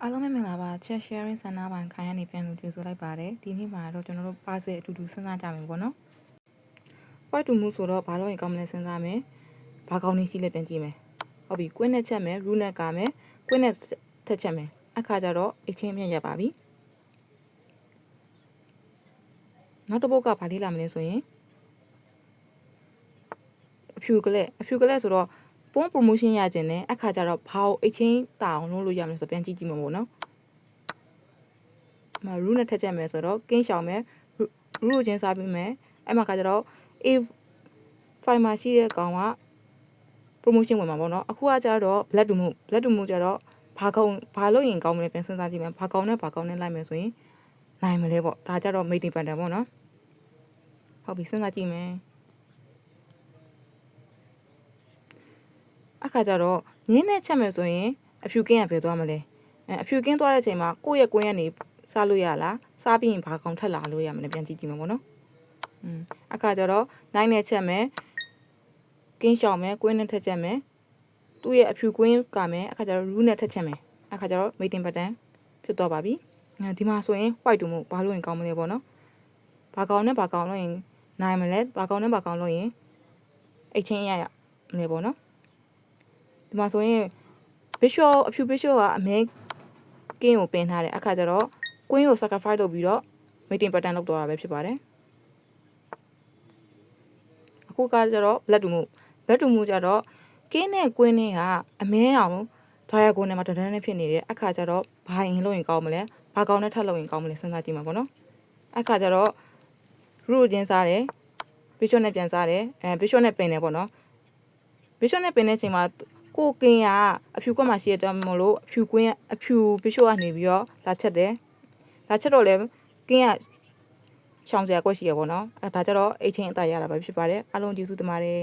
အားလုံးပဲမင်္ဂလာပါ chat sharing ဆန္ဒပိုင်းခိုင်ရနေပြန်လို့ကြိုဆိုလိုက်ပါတယ်ဒီနေ့မှာတော့ကျွန်တော်တို့ပါစအတူတူစဉ်းစားကြမယ်ပေါ့နော် point တူမှုဆိုတော့ဘာလို့ရင်ကောင်းမလဲစဉ်းစားမယ်ဘာကောင်းနေရှိလဲပြန်ကြည့်မယ်ဟုတ်ပြီကွင်းနဲ့ချက်မယ် root နဲ့ကာမယ်ကွင်းနဲ့ထက်ချက်မယ်အခါကျတော့အချင်းမြတ်ရပါပြီနောက်တစ်ပုတ်ကဘာလေးလာမလဲဆိုရင်အဖြူကလေးဆိုတော့ပွန်း promotion ရခြင်းနဲ့အခါကျတော့ဘာကိုအချင်းတာအောင်လုပ်လို့ရမလဲဆိုပြန်ကြည့်ကြည့်မှာပေါ့နော်မ root နဲ့ထက်ချက်မယ်ဆိုတော့ကင်းရှောင်မယ် root ကိုချင်းစားပြီးမယ်အဲ့မှာကကြတော့ a file မှာရှိတဲ့ကောင်က promotion ဝင်မှာပေါ့နော်အခုကကြတော့ black to move ကြတော့ဘာလို့ရင်ကောင်းမလဲပြန်စဉ်းစားကြည့်မယ်ဘာကောင်းနဲ့လိုက်မယ်ဆိုရင်နိုင်မလဲပေါ့ဒါကြတော့ mating pattern ပေါ့နော်ဟုတ်ပြီစဉ်းစားကြည့်မယ်အခါကျတော့ညင်းနဲ့ချက်မယ်ဆိုရင်အဖြူကင်းရပဲသွားမလဲအဖြူကင်းသွားတဲ့အချိန်မှာကိုယ့်ရဲ့ကွင်းကနေစားလို့ရလားစားပြီးရင်ဘာကောင်ထက်လာလို့ရမလဲပြန်ကြည့်ကြည့်မယ်ပေါ့နော်အခါကျတော့နိုင်နဲ့ချက်မယ်ကင်းရှောင်မယ်ကွင်းနဲ့ထက်ချက်မယ်သူ့ရဲ့အဖြူကွင်းကမယ်အခါကျတော့ root နဲ့ထက်ချက်မယ်အခါကျတော့ mating pattern ဖြစ်သွားပါပြီဒီမှာဆိုရင် white တူမို့ဘာလို့ရင်ကောင်းမလဲပေါ့နော်ဘာကောင်နဲ့ဘာကောင်လို့ရင်နိုင်မလဲဘာကောင်နဲ့ဘာကောင်လို့ရင်အိတ်ချင်းရမလဲပေါ့နော်ဒီမှာဆိုရင် bishop အဖြူ bishop ကအမဲကင်းကိုပင်ထားတယ်အခါကျတော့ queen ကို sacrifice လုပ်ပြီးတော့ mating pattern လုပ်တော့တာပဲဖြစ်ပါတယ်အခုကကျတော့ black to move ကြတော့ကင်းနဲ့ queen နဲ့ကအမဲအောင်diagonal နဲ့မှာတန်းတန်းနဲ့ဖြစ်နေတဲ့အခါကျတော့ဘာရင်လို့ရင်ကောင်းမလဲဘာကောင်နဲ့ထပ်လို့ရင်ကောင်းမလဲစဉ်းစားကြည့်မှာပေါ့နော်အခါကျတော့ root ချင်းစားတယ် bishop နဲ့ပြန်စားတယ်bishop နဲ့ပင်တယ်ပေါ့နော် bishop နဲ့ပင်တဲ့အချိန်မှာကိုကင်းကအဖြူကွက်မှာရှိတဲ့မလို့အဖြူကွင်းအဖြူ bishop ကနေပြီးတော့လာချက်တယ်လာချက်တော့လဲကင်းကရှောင်စရာကွက်ရှိရပေါ့နော်ဒါကြတော့အိတ်ချင်းအသာရတာပဲဖြစ်ပါတယ်အားလုံးကျေးဇူးတင်ပါတယ်